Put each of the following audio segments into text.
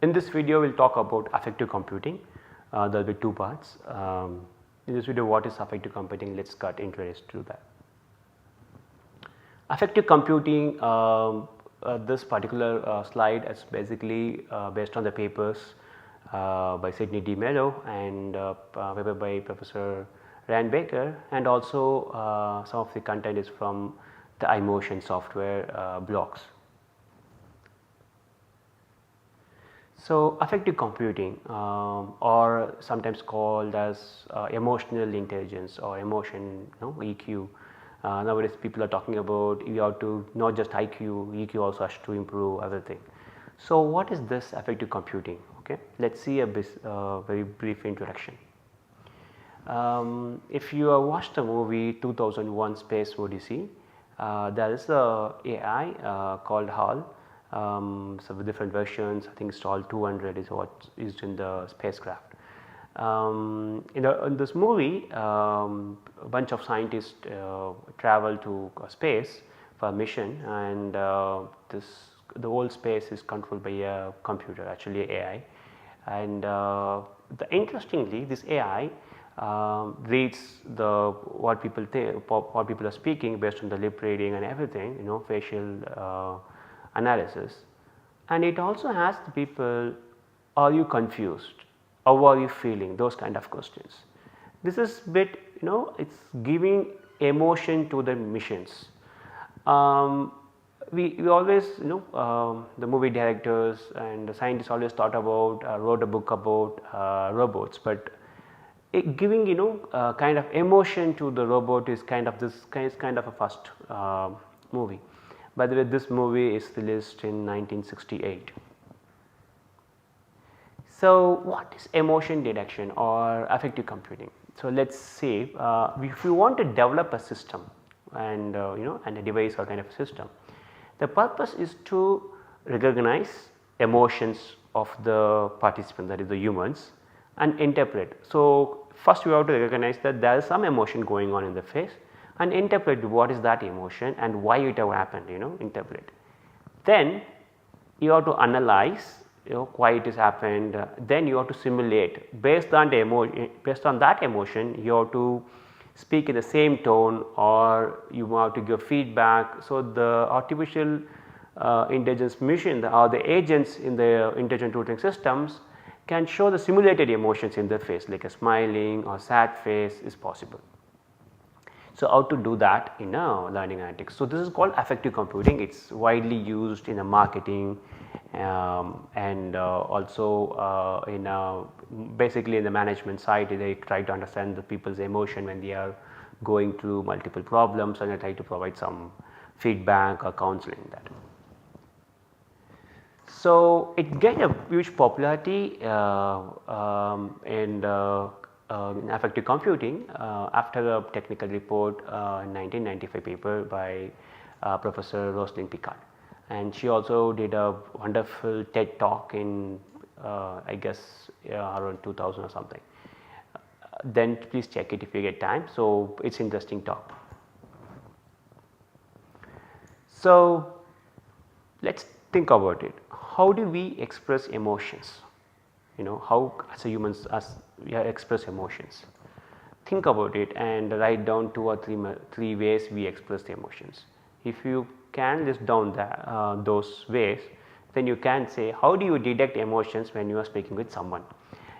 In this video we will talk about affective computing. There will be two parts. In this video, what is affective computing? Let us get introduced to that. Affective computing, this particular slide is basically based on the papers by Sidney D. Mello and paper by Professor Rand Baker, and also some of the content is from the iMotion software blogs. So, affective computing or sometimes called as emotional intelligence or emotion, EQ. Nowadays people are talking about you have to not just IQ, EQ also has to improve everything. So, what is this affective computing? Okay, let us see a very brief introduction. If you have watched the movie 2001 Space Odyssey, there is a AI called HAL. So with different versions, I think HAL 200 is what is used in the spacecraft. In this movie, a bunch of scientists travel to space for a mission, and the whole space is controlled by a computer, actually AI. And interestingly, this AI reads what people think, what people are speaking based on the lip reading and everything, facial analysis, and it also asks the people, are you confused, how are you feeling, those kind of questions. This is bit, it is giving emotion to the missions. We always, the movie directors and the scientists always thought about, wrote a book about robots, but giving kind of emotion to the robot is kind of a first movie. By the way, this movie is released in 1968. So, what is emotion detection or affective computing? So, let us say if you want to develop a system and and a device or kind of system, the purpose is to recognize emotions of the participant, that is the humans, and interpret. So, first you have to recognize that there is some emotion going on in the face and interpret what is that emotion and why it have happened, interpret. Then you have to analyze, why it has happened, then you have to simulate based on that emotion you have to speak in the same tone, or you have to give feedback. So, the artificial intelligence machine or the agents in the intelligent tutoring systems can show the simulated emotions in the face, like a smiling or sad face is possible. So, how to do that in a learning analytics? So, this is called affective computing. It is widely used in the marketing and also basically in the management side. They try to understand the people's emotion when they are going through multiple problems, and they try to provide some feedback or counseling that. So, it gained a huge popularity in affective computing after a technical report in 1995 paper by Professor Rosalind Picard, and she also did a wonderful TED talk in I guess around 2000 or something. Then please check it if you get time. So, it is interesting talk. So, let us think about it. How do we express emotions? How as a humans we express emotions. Think about it and write down 2 or 3 ways we express the emotions. If you can list down those ways, then you can say, how do you detect emotions when you are speaking with someone?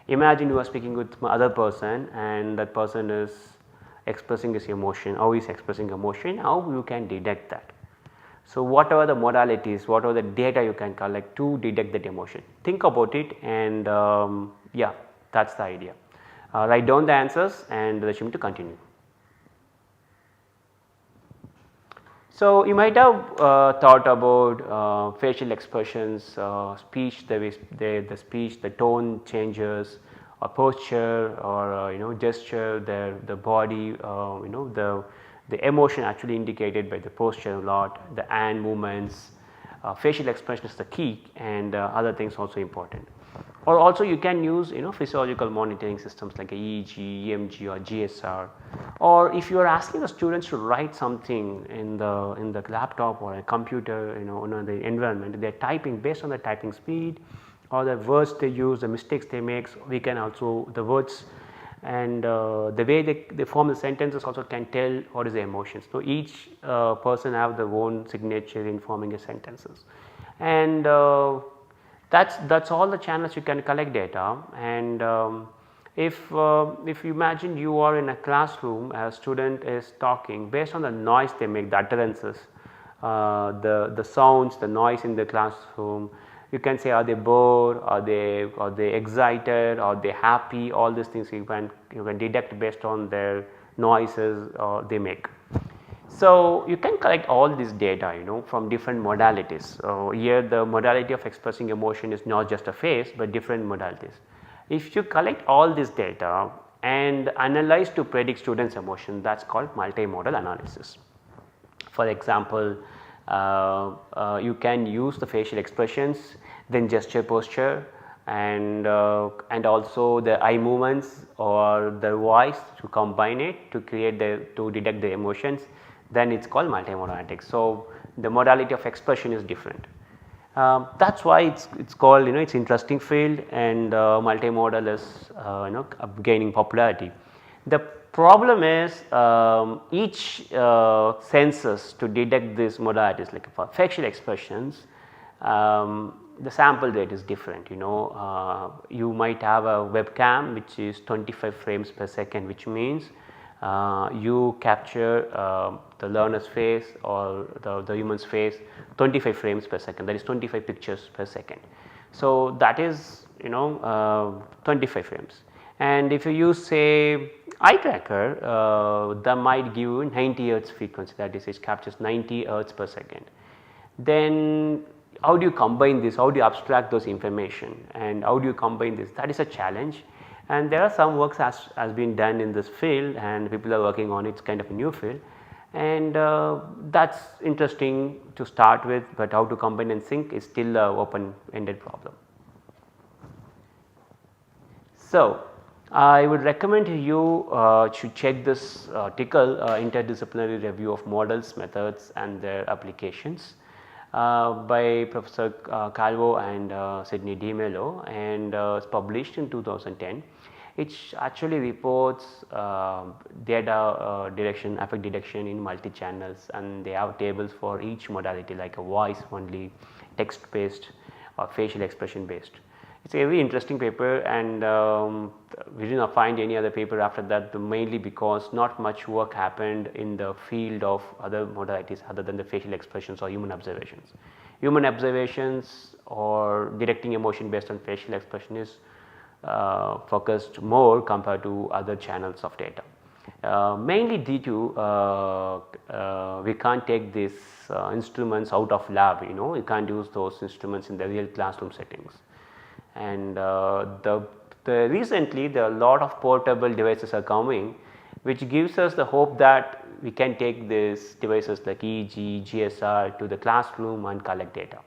Imagine you are speaking with some other person and that person is expressing his emotion, how he is expressing emotion, how you can detect that. So, whatever the modalities, whatever the data you can collect to detect that emotion, think about it, and yeah, that is the idea. Write down the answers and resume to continue. So, you might have thought about facial expressions, speech, the speech, the tone changes, or posture, or gesture, the body, the emotion actually indicated by the posture a lot, the hand movements, facial expression is the key, and other things also important. Or also you can use physiological monitoring systems like EEG, EMG or GSR, or if you are asking the students to write something in the laptop or a computer, in the environment, they are typing based on the typing speed or the words they use, the mistakes they make, we can also the words and the way they form the sentences also can tell what is the emotions. So, each person have their own signature in forming the sentences, and that's all the channels you can collect data. And if you imagine you are in a classroom, a student is talking, based on the noise they make, the utterances, the sounds, the noise in the classroom, you can say are they bored, are they excited, are they happy, all these things you can deduct based on their noises they make. So, you can collect all this data from different modalities. Here the modality of expressing emotion is not just a face, but different modalities. If you collect all this data and analyze to predict students' emotion, that is called multimodal analysis. For example, you can use the facial expressions, then gesture, posture, and also the eye movements or the voice to combine it to create to detect the emotions, then it is called multimodal analytics. So, the modality of expression is different. That is why it's called it's interesting field, and multimodal is gaining popularity. The problem is each senses to detect these modalities, like for facial expressions, the sample rate is different. You might have a webcam which is 25 frames per second, which means you capture the learner's face or the human's face 25 frames per second, that is 25 pictures per second. So, that is 25 frames, and if you use say eye tracker, that might give you 90 hertz frequency, that is it captures 90 hertz per second. Then how do you combine this, how do you abstract those information, and how do you combine this, that is a challenge. And there are some works has been done in this field, and people are working on it. It's kind of a new field, and that's interesting to start with, but how to combine and sync is still a open ended problem. So, I would recommend you to check this article, Interdisciplinary Review of Models, Methods and Their Applications, by Professor Calvo and Sidney DeMello, and it's published in 2010. It actually reports data direction, affect detection in multi-channels, and they have tables for each modality, like a voice only, text based or facial expression based. It's a very interesting paper, and we did not find any other paper after that, mainly because not much work happened in the field of other modalities other than the facial expressions or human observations. Human observations or detecting emotion based on facial expression is focused more compared to other channels of data, mainly due to we can't take these instruments out of lab, you can't use those instruments in the real classroom settings. And recently there are a lot of portable devices are coming, which gives us the hope that we can take these devices like EEG, GSR to the classroom and collect data.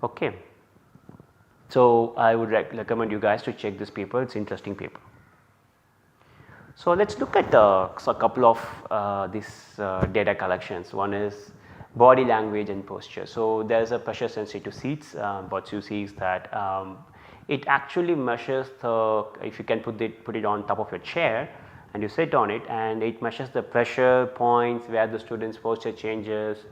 Okay. So, I would recommend you guys to check this paper, it is an interesting paper. So, let us look at a couple of these data collections. One is body language and posture. So, there is a pressure sensitive seats, what you see is that it actually measures the, if you can put it on top of your chair and you sit on it, and it measures the pressure points where the student's posture changes,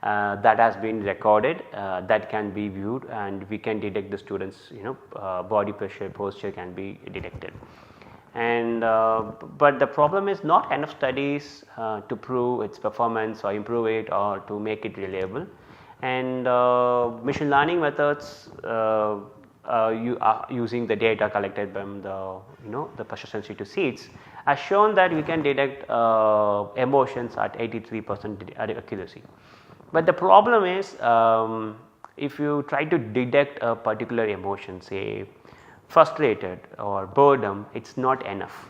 that has been recorded, that can be viewed, and we can detect the students body pressure, posture can be detected. And but the problem is not enough studies to prove its performance or improve it or to make it reliable, and machine learning methods you are using the data collected from the pressure sensitive seats has shown that we can detect emotions at 83% accuracy. But the problem is if you try to detect a particular emotion, say frustrated or boredom, it is not enough.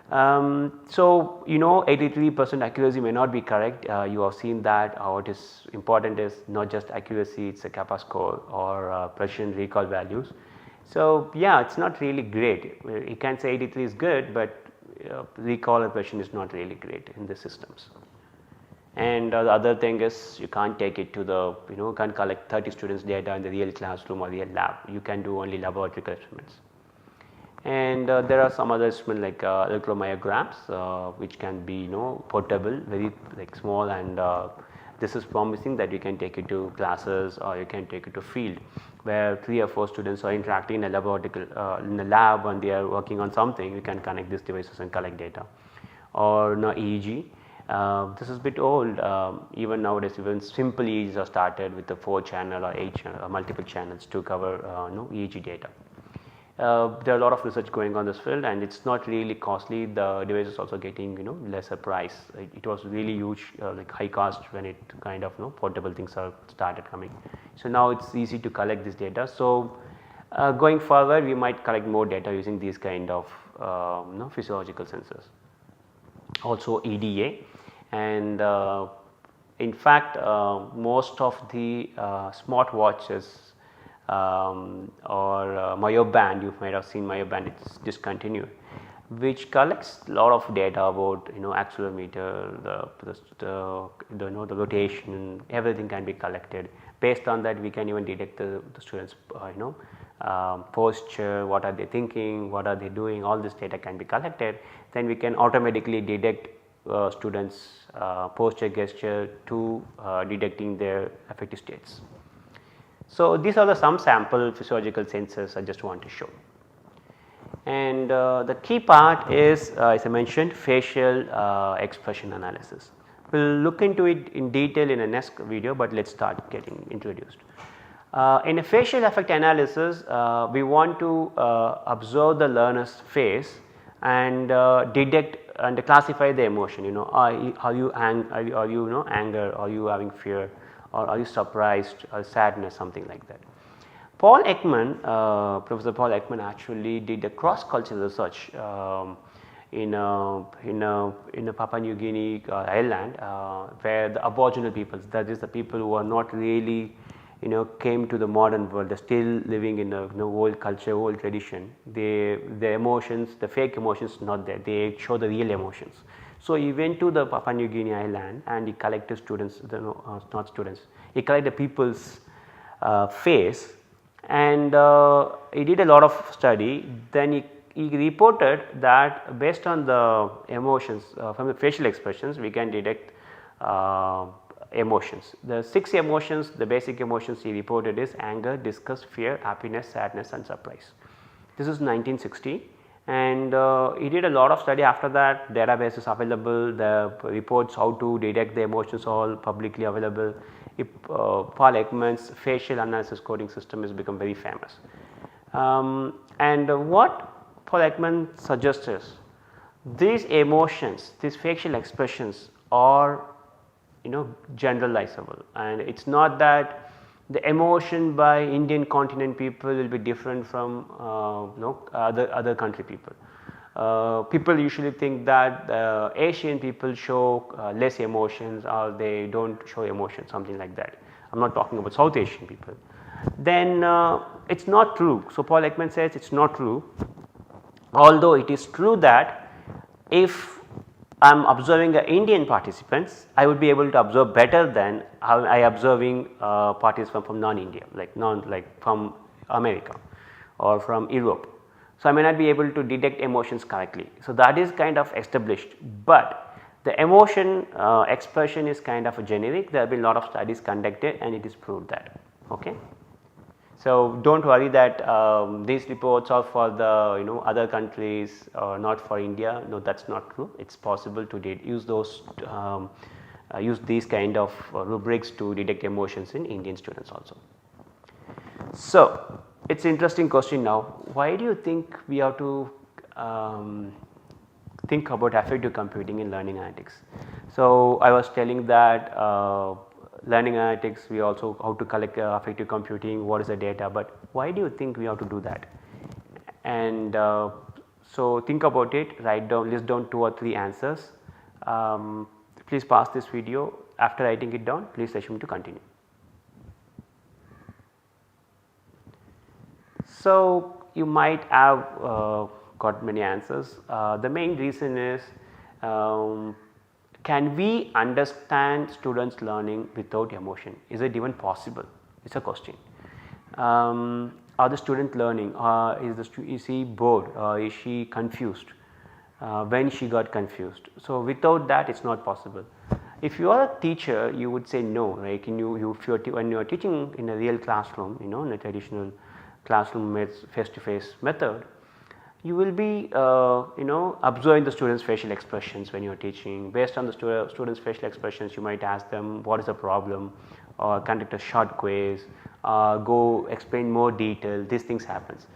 So, 83% accuracy may not be correct, you have seen that. What is important is not just accuracy, it is a kappa score or precision recall values. So, yeah, it is not really great. You can say 83 is good, but recall and precision is not really great in the systems. And the other thing is you can't take it to the, can't collect 30 students data in the real classroom or real lab. You can do only laboratory experiments. And there are some other instruments like electromyograms, which can be portable, very like small, and this is promising that you can take it to classes or you can take it to field where 3 or 4 students are interacting in a laboratory in a lab and they are working on something. You can connect these devices and collect data. Or EEG. This is a bit old. Even nowadays, even simple EEGs are started with the 4 channel or 8 channel or multiple channels to cover EEG data. There are a lot of research going on this field, and it's not really costly. The device is also getting lesser price. It was really huge, like high cost when it kind of portable things are started coming. So now it's easy to collect this data. So going forward, we might collect more data using these kind of physiological sensors. Also EDA, and in fact most of the smart watches or Myoband, you might have seen Myoband, it's discontinued, which collects a lot of data about accelerometer, the rotation, everything can be collected. Based on that, we can even detect the students posture, what are they thinking, what are they doing, all this data can be collected. Then we can automatically detect students posture, gesture to detecting their affective states. So these are some sample physiological sensors I just want to show. And the key part is, as I mentioned, facial expression analysis. We will look into it in detail in the next video, but let us start getting introduced. In a facial affect analysis, we want to observe the learner's face and detect and classify the emotion. Are you anger, are you having fear, or are you surprised or sadness, something like that. Paul Ekman, Professor Paul Ekman actually did a cross-cultural research in a Papua New Guinea island where the Aboriginal peoples, that is the people who are not really came to the modern world, they are still living in a old culture, old tradition. The emotions, the fake emotions not there, they show the real emotions. So he went to the Papua New Guinea island and he collected students, not students, he collected people's face, and he did a lot of study. Then he reported that based on the emotions from the facial expressions, we can detect emotions. The 6 emotions, the basic emotions he reported is anger, disgust, fear, happiness, sadness and surprise. This is 1960, and he did a lot of study. After that, database is available, the reports how to detect the emotions all publicly available. Paul Ekman's facial analysis coding system has become very famous. And what Paul Ekman suggests is these emotions, these facial expressions are generalizable, and it is not that the emotion by Indian continent people will be different from other country people. People usually think that Asian people show less emotions or they do not show emotions, something like that. I am not talking about South Asian people. Then it is not true. So Paul Ekman says it is not true, although it is true that if I am observing Indian participants, I would be able to observe better than I observing participants from non-India, like from America or from Europe. So I may not be able to detect emotions correctly. So that is kind of established, but the emotion expression is kind of a generic. There have been a lot of studies conducted and it is proved that. Okay. So do not worry that these reports are for the other countries or not for India. No, that is not true. It is possible to use those use these kind of rubrics to detect emotions in Indian students also. So it is an interesting question now. Why do you think we have to think about affective computing in learning analytics? So I was telling that learning analytics, we also how to collect affective computing, what is the data, but why do you think we have to do that? And so think about it, write down, list down 2 or 3 answers. Please pause this video. After writing it down, please assume to continue. So you might have got many answers. The main reason is can we understand students learning without emotion? Is it even possible? It's a question. Are the student learning? Is he bored? Is she confused? When she got confused? So without that, it's not possible. If you are a teacher, you would say no. Like when you are teaching in a real classroom, in a traditional classroom face-to-face method, you will be observing the students' facial expressions when you are teaching. Based on the students' facial expressions, you might ask them what is the problem, or conduct a short quiz, go explain more detail. These things happens.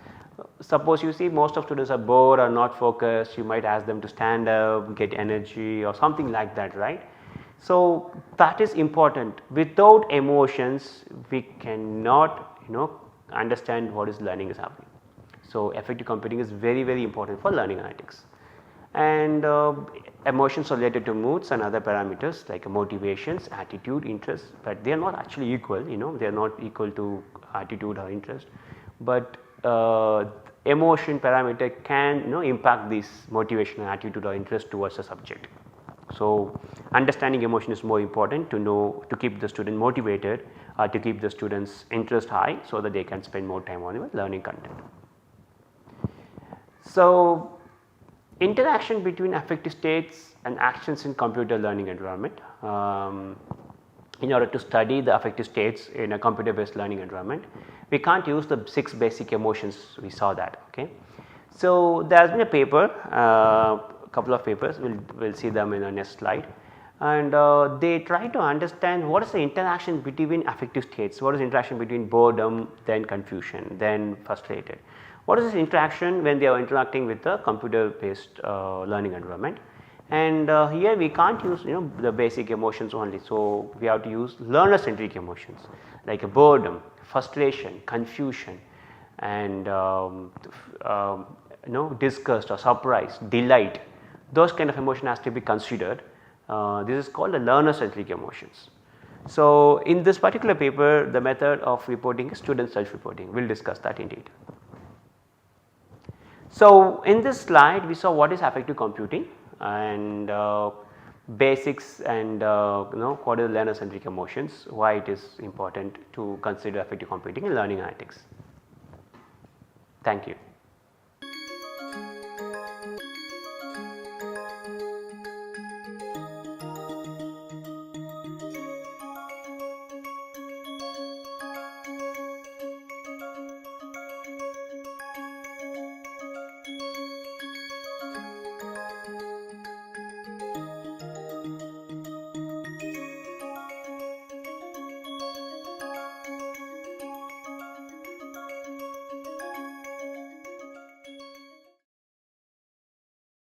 Suppose you see most of students are bored or not focused, you might ask them to stand up, get energy or something like that, right. So that is important. Without emotions, we cannot understand what is learning is happening. So affective computing is very, very important for learning analytics. And emotions are related to moods and other parameters like motivations, attitude, interest, but they are not actually equal, they are not equal to attitude or interest, but emotion parameter can impact this motivation, attitude or interest towards the subject. So understanding emotion is more important to keep the student motivated, to keep the students interest high, so that they can spend more time on learning content. So interaction between affective states and actions in computer learning environment. In order to study the affective states in a computer based learning environment, we can't use the 6 basic emotions, we saw that. Okay. So there has been a paper, couple of papers, we will see them in the next slide, and they try to understand what is the interaction between affective states, what is the interaction between boredom, then confusion, then frustrated. What is this interaction when they are interacting with the computer based learning environment, and here we can't use the basic emotions only. So we have to use learner centric emotions like boredom, frustration, confusion, and disgust or surprise, delight. Those kind of emotion has to be considered. This is called the learner centric emotions. So in this particular paper, the method of reporting is student self reporting. We will discuss that in detail. So in this slide we saw what is affective computing and basics and what is learner centric emotions, why it is important to consider affective computing in learning analytics. Thank you.